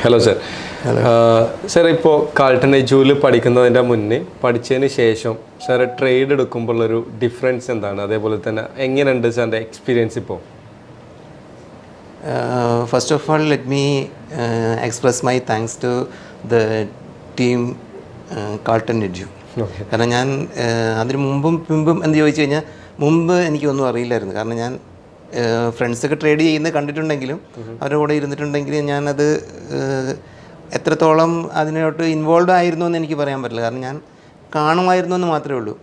Hello sir. Sir ഇപ്പോൾ Carlton എജ്യൂവിൽ പഠിക്കുന്നതിൻ്റെ മുന്നേ പഠിച്ചതിന് ശേഷം സാർ ട്രേഡ് എടുക്കുമ്പോഴുള്ളൊരു ഡിഫറൻസ് എന്താണ്? അതേപോലെ തന്നെ എങ്ങനെയുണ്ട് സാറിൻ്റെ എക്സ്പീരിയൻസ് ഇപ്പോൾ? First of all, let me express my thanks to the team Carlton Edu. കാരണം ഞാൻ അതിന് മുമ്പും എന്ന് ചോദിച്ചു കഴിഞ്ഞാൽ മുമ്പ് എനിക്കൊന്നും അറിയില്ലായിരുന്നു. കാരണം ഞാൻ ഫ്രണ്ട്സൊക്കെ ട്രേഡ് ചെയ്യുന്നത് കണ്ടിട്ടുണ്ടെങ്കിലും അവരുടെ കൂടെ ഇരുന്നിട്ടുണ്ടെങ്കിലും ഞാനത് എത്രത്തോളം അതിനോട്ട് ഇൻവോൾവ് ആയിരുന്നു എന്ന് എനിക്ക് പറയാൻ പറ്റില്ല. കാരണം ഞാൻ കാണുമായിരുന്നു എന്ന് മാത്രമേ ഉള്ളൂ.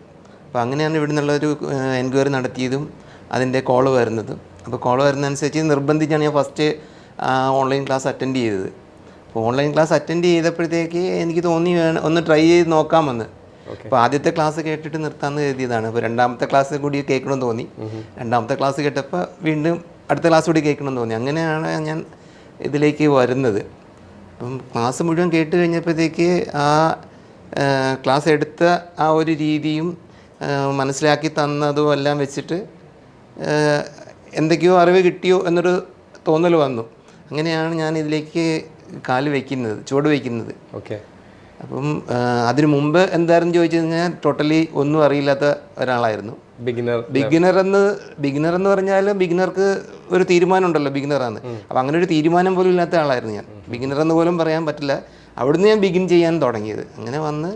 അപ്പോൾ അങ്ങനെയാണ് ഇവിടെ നിന്നുള്ളൊരു എൻക്വയറി നടത്തിയതും അതിൻ്റെ കോള് വരുന്നതും. അപ്പോൾ കോള് വരുന്നതനുസരിച്ച് നിർബന്ധിച്ചാണ് ഞാൻ ഫസ്റ്റ് ഓൺലൈൻ ക്ലാസ് അറ്റൻഡ് ചെയ്തത്. അപ്പോൾ ഓൺലൈൻ ക്ലാസ് അറ്റൻഡ് ചെയ്തപ്പോഴത്തേക്ക് എനിക്ക് തോന്നി ഒന്ന് ട്രൈ ചെയ്ത് നോക്കാമെന്ന്. അപ്പോൾ ആദ്യത്തെ ക്ലാസ് കേട്ടിട്ട് നിർത്താമെന്ന് കരുതിയതാണ്. അപ്പോൾ രണ്ടാമത്തെ ക്ലാസ് കൂടി കേൾക്കണമെന്ന് തോന്നി. രണ്ടാമത്തെ ക്ലാസ് കേട്ടപ്പോൾ വീണ്ടും അടുത്ത ക്ലാസ് കൂടി കേൾക്കണമെന്ന് തോന്നി. അങ്ങനെയാണ് ഞാൻ ഇതിലേക്ക് വരുന്നത്. അപ്പം ക്ലാസ് മുഴുവൻ കേട്ട് കഴിഞ്ഞപ്പോഴത്തേക്ക് ആ ക്ലാസ് എടുത്ത ആ ഒരു രീതിയും മനസ്സിലാക്കി തന്നതും എല്ലാം വെച്ചിട്ട് എന്തൊക്കെയോ അറിവ് കിട്ടിയോ എന്നൊരു തോന്നൽ വന്നു. അങ്ങനെയാണ് ഞാൻ ഇതിലേക്ക് കാല് വയ്ക്കുന്നത്, ചുവട് വയ്ക്കുന്നത്. ഓക്കെ. അപ്പം അതിനു മുമ്പ് എന്തായിരുന്നു ചോദിച്ചു കഴിഞ്ഞാൽ ടോട്ടലി ഒന്നും അറിയില്ലാത്ത ഒരാളായിരുന്നു. ബിഗിനർ എന്ന് പറഞ്ഞാൽ ബിഗിനർക്ക് ഒരു തീരുമാനം ഉണ്ടല്ലോ ബിഗിനറാണ്. അപ്പോൾ അങ്ങനെ ഒരു തീരുമാനം പോലും ഇല്ലാത്ത ആളായിരുന്നു ഞാൻ. ബിഗിനർ എന്ന് പോലും പറയാൻ പറ്റില്ല. അവിടുന്ന് ഞാൻ ബിഗിൻ ചെയ്യാൻ തുടങ്ങിയത്. അങ്ങനെ വന്ന്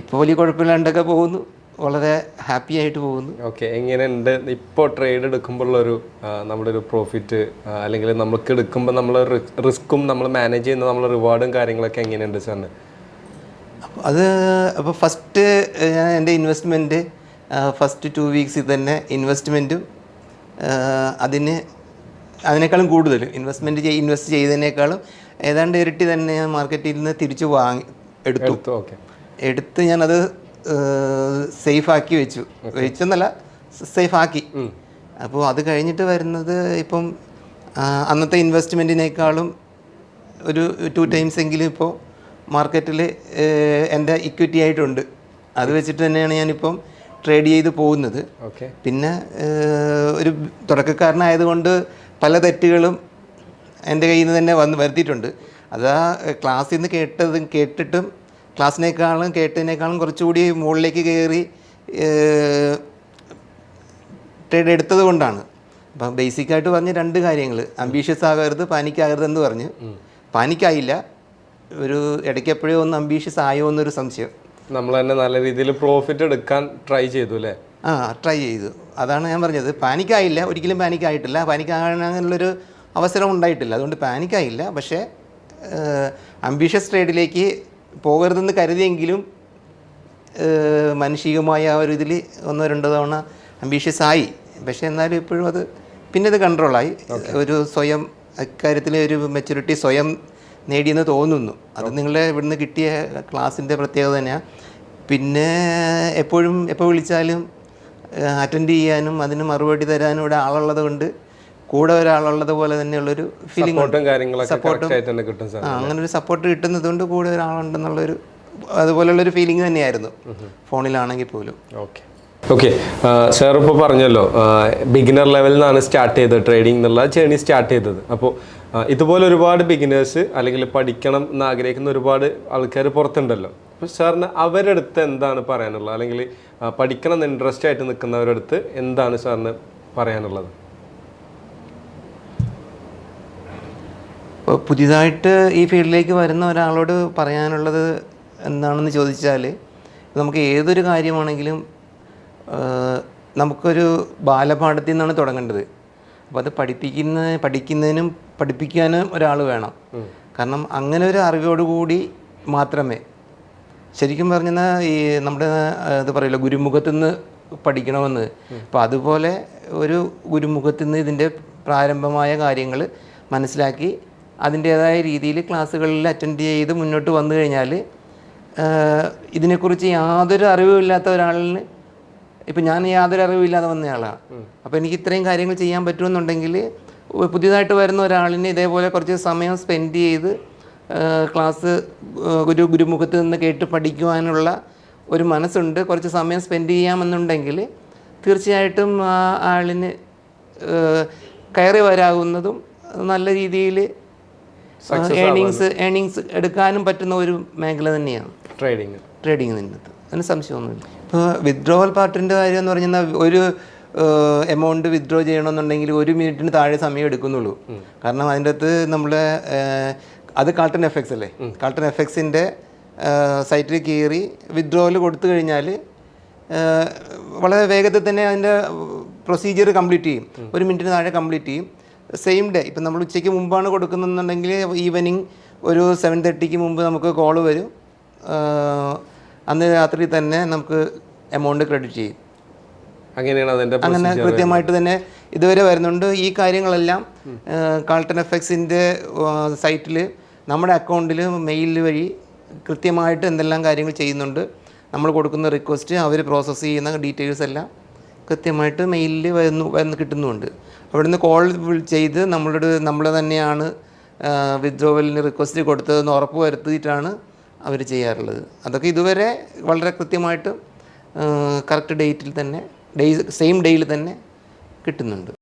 ഇപ്പോൾ വലിയ കുഴപ്പമില്ലാണ്ടൊക്കെ പോകുന്നു. വളരെ ഹാപ്പി ആയിട്ട് പോകുന്നു. ഓക്കെ. എങ്ങനെയുണ്ട് ഇപ്പോൾ ട്രേഡ് എടുക്കുമ്പോഴുള്ളൊരു നമ്മുടെ ഒരു പ്രോഫിറ്റ്, അല്ലെങ്കിൽ നമുക്ക് എടുക്കുമ്പോൾ നമ്മൾ റിസ്ക്കും നമ്മൾ മാനേജ് ചെയ്യുന്ന നമ്മൾ റിവാർഡും കാര്യങ്ങളൊക്കെ എങ്ങനെയുണ്ട് സാറിന്? അപ്പോൾ ഫസ്റ്റ് ഞാൻ എൻ്റെ ഇൻവെസ്റ്റ്മെൻറ്റ് ഫസ്റ്റ് 2 വീക്സിൽ തന്നെ ഇൻവെസ്റ്റ്മെൻറ്റും അതിനേക്കാളും കൂടുതൽ ഇൻവെസ്റ്റ് ചെയ്തതിനേക്കാളും ഏതാണ്ട് ഇരട്ടി തന്നെ ഞാൻ മാർക്കറ്റിൽ നിന്ന് തിരിച്ച് എടുത്തു. എടുത്ത് ഞാനത് സേഫാക്കി വെച്ചെന്നല്ല സേഫാക്കി. അപ്പോൾ അത് കഴിഞ്ഞിട്ട് വരുന്നത് ഇപ്പം അന്നത്തെ ഇൻവെസ്റ്റ്മെൻറ്റിനേക്കാളും ഒരു 2 ടൈംസ് എങ്കിലും ഇപ്പോൾ മാർക്കറ്റിൽ എൻ്റെ ഇക്വിറ്റി ആയിട്ടുണ്ട്. അത് വെച്ചിട്ട് തന്നെയാണ് ഞാനിപ്പം ട്രേഡ് ചെയ്ത് പോകുന്നത്. പിന്നെ ഒരു തുടക്കക്കാരനായതുകൊണ്ട് പല തെറ്റുകളും എൻ്റെ കയ്യിൽ നിന്ന് തന്നെ വരുത്തിയിട്ടുണ്ട്. അത് ആ ക്ലാസ്സിൽ നിന്ന് കേട്ടിട്ടും കേട്ടതിനേക്കാളും കുറച്ചുകൂടി മുകളിലേക്ക് കയറി ട്രേഡ് എടുത്തത് കൊണ്ടാണ്. അപ്പം ബേസിക്കായിട്ട് പറഞ്ഞ 2 കാര്യങ്ങൾ: അംബീഷ്യസ് ആകരുത്, പാനിക്കാകരുതെന്ന് പറഞ്ഞ്. പാനിക്കായില്ല. ഒരു ഇടയ്ക്കെപ്പോഴോ ഒന്ന് അംബീഷ്യസ് ആയോ എന്നൊരു സംശയം. നമ്മൾ തന്നെ നല്ല രീതിയിൽ പ്രോഫിറ്റ് എടുക്കാൻ ട്രൈ ചെയ്തു അല്ലേ? ട്രൈ ചെയ്തു. അതാണ് ഞാൻ പറഞ്ഞത്. പാനിക്കായില്ല, ഒരിക്കലും പാനിക്കായിട്ടില്ല. പാനിക്കാകാനുള്ളൊരു അവസരം ഉണ്ടായിട്ടില്ല. അതുകൊണ്ട് പാനിക്കായില്ല. പക്ഷേ അംബീഷ്യസ് ട്രേഡിലേക്ക് പോകരുതെന്ന് കരുതിയെങ്കിലും മാനുഷികമായ ആ ഒരു ഇതിൽ 1-2 തവണ അംബീഷ്യസ് ആയി. പക്ഷേ എന്നാലും ഇപ്പോഴും പിന്നെ അത് കൺട്രോളായി. ഒരു സ്വയം അക്കാര്യത്തിൽ ഒരു മെച്യൂരിറ്റി സ്വയം നേടിയെന്ന് തോന്നുന്നു. അത് നിങ്ങളുടെ ഇവിടുന്ന് കിട്ടിയ ക്ലാസ്സിൻ്റെ പ്രത്യേകത തന്നെയാണ്. പിന്നെ എപ്പോൾ വിളിച്ചാലും അറ്റൻഡ് ചെയ്യാനും അതിന് മറുപടി തരാനും ഇവിടെ ആളുള്ളത് കൊണ്ട്, കൂടെ ഒരാളുള്ളത് പോലെ തന്നെയുള്ളൊരു ഫീലിംഗ്, അങ്ങനെ ഒരു സപ്പോർട്ട് കിട്ടുന്നത് കൊണ്ട് കൂടെ ഒരാളുണ്ടെന്നുള്ളൊരു അതുപോലുള്ളൊരു ഫീലിംഗ് തന്നെയായിരുന്നു ഫോണിലാണെങ്കിൽ പോലും. ഓക്കെ. സാർ ഇപ്പോൾ പറഞ്ഞല്ലോ ബിഗിനർ ലെവലിൽ നിന്നാണ് സ്റ്റാർട്ട് ചെയ്തത്, ട്രേഡിംഗ് എന്നുള്ള ജേണി സ്റ്റാർട്ട് ചെയ്തത്. അപ്പോൾ ഇതുപോലെ ഒരുപാട് ബിഗിനേഴ്സ് അല്ലെങ്കിൽ പഠിക്കണം എന്ന് ആഗ്രഹിക്കുന്ന ഒരുപാട് ആൾക്കാർ പുറത്തുണ്ടല്ലോ. അപ്പോൾ സാറിന് അവരുടെ അടുത്ത് എന്താണ് പറയാനുള്ളത്? അല്ലെങ്കിൽ പഠിക്കണം എന്ന് ഇൻട്രസ്റ്റ് ആയിട്ട് നിൽക്കുന്നവരുടെ അടുത്ത് എന്താണ് സാറിന് പറയാനുള്ളത്? ഇപ്പോൾ പുതിയതായിട്ട് ഈ ഫീൽഡിലേക്ക് വരുന്ന ഒരാളോട് പറയാനുള്ളത് എന്താണെന്ന് ചോദിച്ചാൽ, നമുക്ക് ഏതൊരു കാര്യമാണെങ്കിലും നമുക്കൊരു ബാലപാഠത്തിൽ നിന്നാണ് തുടങ്ങേണ്ടത്. അപ്പോൾ അത് പഠിക്കുന്നതിനും പഠിപ്പിക്കാനും ഒരാൾ വേണം. കാരണം അങ്ങനെ ഒരു അറിവോടുകൂടി മാത്രമേ ശരിക്കും പറഞ്ഞാൽ ഈ നമ്മുടെ ഇത് പറയില്ല ഗുരുമുഖത്തു നിന്ന് പഠിക്കണമെന്ന്. അപ്പോൾ അതുപോലെ ഒരു ഗുരുമുഖത്തു നിന്ന് ഇതിൻ്റെ പ്രാരംഭമായ കാര്യങ്ങൾ മനസ്സിലാക്കി അതിൻ്റേതായ രീതിയിൽ ക്ലാസ്സുകളിൽ അറ്റൻഡ് ചെയ്ത് മുന്നോട്ട് വന്നു കഴിഞ്ഞാൽ ഇതിനെക്കുറിച്ച് യാതൊരു അറിവുമില്ലാത്ത ഒരാളിന്, ഇപ്പം ഞാൻ യാതൊരു അറിവില്ലാതെ വന്നയാളാണ്. അപ്പോൾ എനിക്ക് ഇത്രയും കാര്യങ്ങൾ ചെയ്യാൻ പറ്റുമെന്നുണ്ടെങ്കിൽ പുതിയതായിട്ട് വരുന്ന ഒരാളിന് ഇതേപോലെ കുറച്ച് സമയം സ്പെൻഡ് ചെയ്ത് ക്ലാസ് ഗുരുമുഖത്ത് നിന്ന് കേട്ട് പഠിക്കുവാനുള്ള ഒരു മനസ്സുണ്ട്, കുറച്ച് സമയം സ്പെൻഡ് ചെയ്യാമെന്നുണ്ടെങ്കിൽ തീർച്ചയായിട്ടും ആ ആളിന് കയറി വരാവുന്നതും നല്ല രീതിയിൽ ഏണിങ്സ് എടുക്കാനും പറ്റുന്ന ഒരു മേഖല തന്നെയാണ് ട്രേഡിങ് നിന്നത്. അതിന് സംശയമൊന്നുമില്ല. ഇപ്പോൾ വിത്ഡ്രോവൽ പാർട്ടിൻ്റെ കാര്യം എന്ന് പറഞ്ഞാൽ ഒരു എമൗണ്ട് വിത്ഡ്രോ ചെയ്യണമെന്നുണ്ടെങ്കിൽ 1 മിനിറ്റിന് താഴെ സമയം എടുക്കുന്നുള്ളൂ. കാരണം അതിൻ്റെ അകത്ത് നമ്മളെ അത് കാൾട്ടൺ എഫക്സ് അല്ലേ, കാൾട്ടൺ എഫക്സിൻ്റെ സൈറ്റിൽ കയറി വിത്ഡ്രോവൽ കൊടുത്തു കഴിഞ്ഞാൽ വളരെ വേഗത്തിൽ തന്നെ അതിൻ്റെ പ്രൊസീജിയർ കംപ്ലീറ്റ് ചെയ്യും. 1 മിനിറ്റിന് താഴെ കംപ്ലീറ്റ് ചെയ്യും. Same day. ഇപ്പം നമ്മൾ ഉച്ചയ്ക്ക് മുമ്പാണ് കൊടുക്കുന്നതെന്നുണ്ടെങ്കിൽ ഈവനിങ് ഒരു 7:30 മുമ്പ് നമുക്ക് കോള് വരും. അന്ന് രാത്രി തന്നെ നമുക്ക് എമൗണ്ട് ക്രെഡിറ്റ് ചെയ്യും. അങ്ങനെ കൃത്യമായിട്ട് തന്നെ ഇതുവരെ വരുന്നുണ്ട്. ഈ കാര്യങ്ങളെല്ലാം കാൾട്ടൺ എഫക്സിൻ്റെ സൈറ്റിൽ നമ്മുടെ അക്കൗണ്ടിൽ മെയിൽ വഴി കൃത്യമായിട്ട് എന്തെല്ലാം കാര്യങ്ങൾ ചെയ്യുന്നുണ്ട്, നമ്മൾ കൊടുക്കുന്ന റിക്വസ്റ്റ്, അവർ പ്രോസസ്സ് ചെയ്യുന്ന ഡീറ്റെയിൽസ് എല്ലാം കൃത്യമായിട്ട് മെയിലിൽ വന്ന് കിട്ടുന്നുമുണ്ട്. അവിടുന്ന് കോൾ ചെയ്ത് നമ്മൾ തന്നെയാണ് വിത്ഡ്രോവലിന് റിക്വസ്റ്റ് കൊടുത്തതെന്ന് ഉറപ്പ് വരുത്തിയിട്ടാണ് അവർ ചെയ്യാറുള്ളത്. അതൊക്കെ ഇതുവരെ വളരെ കൃത്യമായിട്ട് കറക്റ്റ് ഡേറ്റിൽ തന്നെ സെയിം ഡേയിൽ തന്നെ കിട്ടുന്നുണ്ട്.